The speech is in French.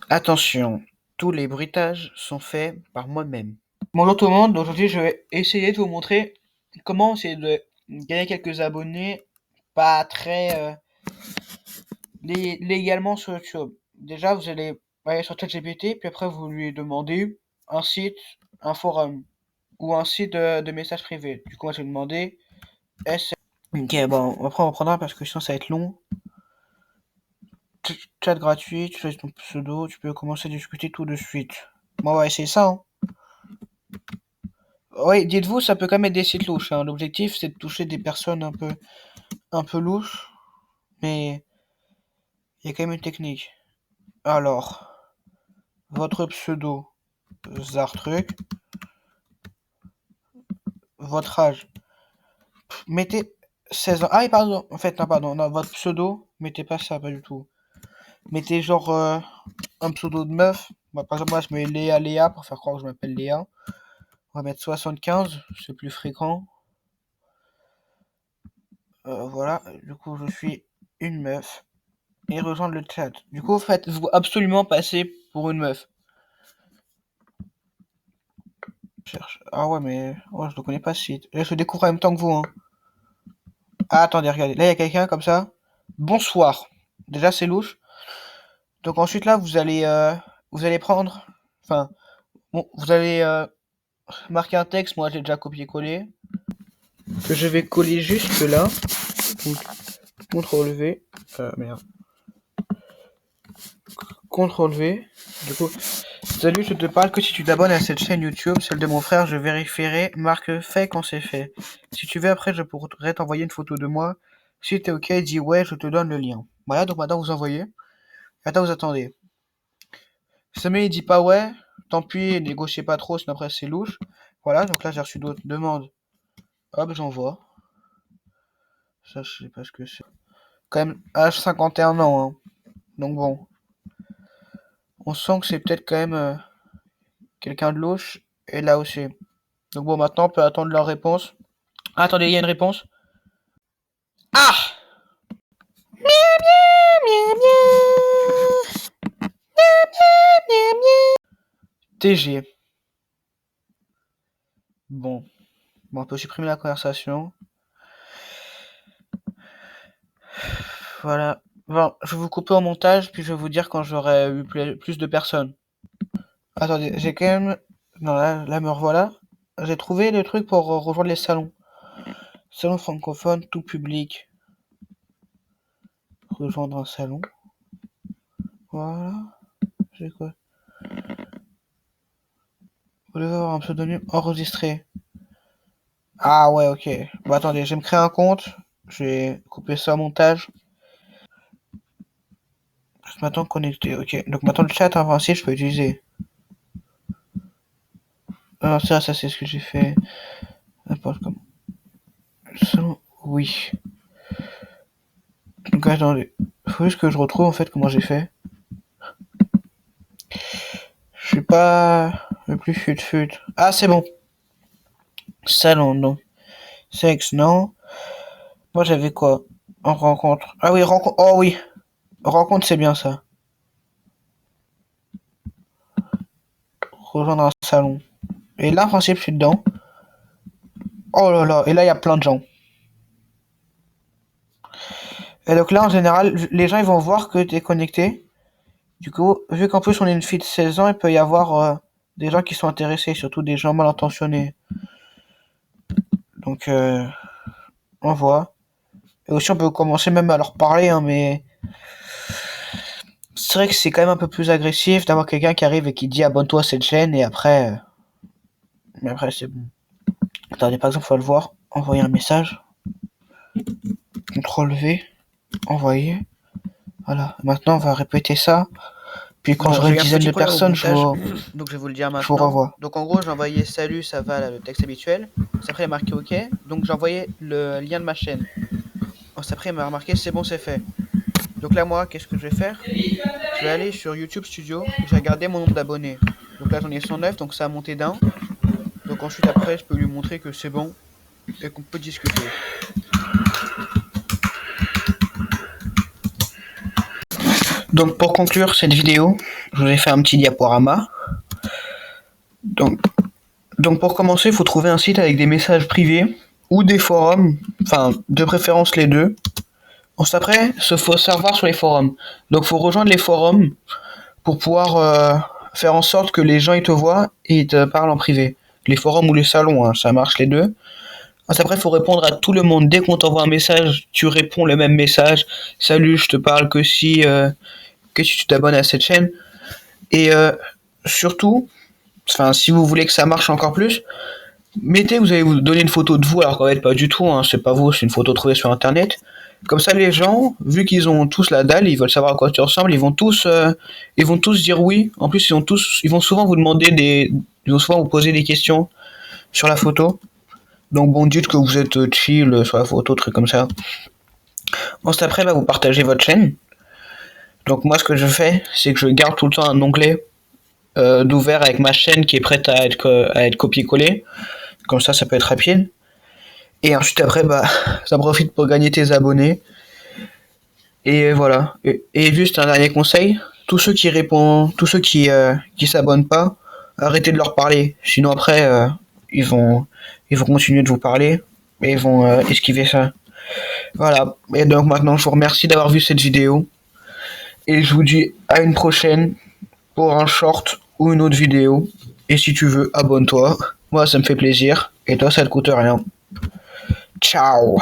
Attention, tous les bruitages sont faits par moi-même. Bonjour tout le monde, aujourd'hui je vais essayer de vous montrer comment essayer de gagner quelques abonnés pas très légalement sur YouTube. Déjà vous allez aller sur ChatGPT, puis après vous lui demandez un site, un forum ou un site de messages privés. Du coup moi je vais demander S. Ok, bon après on reprendra parce que sinon ça va être long. Chat gratuit, tu choisis ton pseudo, tu peux commencer à discuter tout de suite. Bon, on va essayer ça, hein. Oui, dites-vous, ça peut quand même être des sites louches, hein. L'objectif, c'est de toucher des personnes un peu louches, mais il y a quand même une technique. Alors, votre pseudo, Zartruc, votre âge, mettez 16 ans. Ah oui, pardon, en fait, non, pardon, non, votre pseudo, mettez pas ça, pas du tout. Mettez genre un pseudo de meuf. Moi, par exemple, moi, je mets Léa pour faire croire que je m'appelle Léa. On va mettre 75, c'est plus fréquent. Voilà, du coup, je suis une meuf. Et rejoindre le chat. Du coup, faites-vous absolument passer pour une meuf. Cherche. Ah ouais, mais je le connais pas ce site. Là, je le découvre en même temps que vous, hein. Ah, attendez, regardez. Là, il y a quelqu'un comme ça. Bonsoir. Déjà, c'est louche. Donc ensuite, là, vous allez prendre... Enfin, bon, vous allez marquer un texte. Moi, j'ai déjà copié-collé. Que je vais coller juste là. Donc, CTRL V. Merde. CTRL V. Du coup, salut, je te parle que si tu t'abonnes à cette chaîne YouTube, celle de mon frère, je vérifierai, marque fait quand c'est fait. Si tu veux, après, je pourrais t'envoyer une photo de moi. Si t'es ok, dis ouais, je te donne le lien. Voilà, donc maintenant vous envoyez. Maintenant vous attendez. Si jamais il dit pas ouais, tant pis, négociez pas trop, sinon après c'est louche. Voilà, donc là j'ai reçu d'autres demandes. Hop, j'envoie. Ça, je sais pas ce que c'est. Quand même, âge 51 ans, hein. Donc bon, on sent que c'est peut-être quand même quelqu'un de louche. Et là aussi. Donc bon, maintenant on peut attendre leur réponse. Ah, attendez, il y a une réponse. Ah! TG. Bon. Bon, on peut supprimer la conversation. Voilà. Bon, je vais vous couper au montage, puis je vais vous dire quand j'aurai eu plus de personnes. Attendez, j'ai quand même... Non, là me revoilà. J'ai trouvé le truc pour rejoindre les salons. Salon francophone, tout public. Rejoindre un salon. Voilà. J'ai quoi? Vous voulez avoir un pseudonyme enregistré. Ah ouais, ok. Bon, attendez, je vais me créer un compte. Je vais couper ça au montage. Maintenant connecté, ok. Donc maintenant le chat avancé, je peux utiliser. Alors ça c'est ce que j'ai fait. N'importe comment. Oui. Donc attendez. Faut juste que je retrouve en fait comment j'ai fait. Je suis pas le plus fut. Ah c'est bon. Salon, non. Sexe, non. Moi j'avais quoi? En rencontre. Ah oui, rencontre. Oh oui. Rencontre c'est bien ça. Rejoindre un salon. Et là en principe je suis dedans. Oh là là. Et là il y a plein de gens. Et donc là en général, les gens ils vont voir que t'es connecté. Du coup, vu qu'en plus on est une fille de 16 ans, il peut y avoir des gens qui sont intéressés, surtout des gens mal intentionnés. Donc, on voit. Et aussi, on peut commencer même à leur parler, hein, mais c'est vrai que c'est quand même un peu plus agressif d'avoir quelqu'un qui arrive et qui dit abonne-toi à cette chaîne, et après, mais après c'est bon. Attendez, par exemple, faut le voir. Envoyer un message. CTRL V. Envoyer. Voilà. Maintenant, on va répéter ça. Puis quand j'aurai une dizaine de personnes, Donc je vais vous le dire je vous maintenant. revois. Donc en gros, j'ai envoyé salut, ça va, là, le texte habituel. Après, il a marqué OK. Donc j'ai envoyé le lien de ma chaîne. Après, il m'a remarqué c'est bon, c'est fait. Donc là, moi, qu'est-ce que je vais faire? Je vais aller sur YouTube Studio. Je vais regarder mon nombre d'abonnés. Donc là, j'en ai 109, donc ça a monté d'un. Donc ensuite, après, je peux lui montrer que c'est bon et qu'on peut discuter. Donc pour conclure cette vidéo, je vous ai fait un petit diaporama. Donc pour commencer, il faut trouver un site avec des messages privés ou des forums, enfin de préférence les deux. Ensuite après, il faut savoir sur les forums. Donc il faut rejoindre les forums pour pouvoir faire en sorte que les gens ils te voient et ils te parlent en privé. Les forums ou les salons, hein, ça marche les deux. Ensuite après, il faut répondre à tout le monde. Dès qu'on t'envoie un message, tu réponds le même message. Salut, je te parle que si tu t'abonnes à cette chaîne. Et surtout, enfin si vous voulez que ça marche encore plus, vous allez vous donner une photo de vous, alors qu'en fait pas du tout, hein, c'est pas vous, c'est une photo trouvée sur internet. Comme ça les gens, vu qu'ils ont tous la dalle, ils veulent savoir à quoi tu ressembles, ils vont tous dire oui. En plus ils vont souvent vous demander ils vont souvent vous poser des questions sur la photo. Donc bon, dites que vous êtes chill sur la photo, truc comme ça. Ensuite après, vous partagez votre chaîne. Donc moi ce que je fais, c'est que je garde tout le temps un onglet d'ouvert avec ma chaîne qui est prête à être copié-collé. Comme ça peut être rapide. Et ensuite après, ça profite pour gagner tes abonnés. Et voilà. Et juste un dernier conseil, tous ceux qui s'abonnent pas, arrêtez de leur parler. Sinon après, ils vont continuer de vous parler et ils vont esquiver ça. Voilà. Et donc maintenant, je vous remercie d'avoir vu cette vidéo. Et je vous dis à une prochaine pour un short ou une autre vidéo. Et si tu veux, abonne-toi. Moi, ça me fait plaisir. Et toi, ça te coûte rien. Ciao.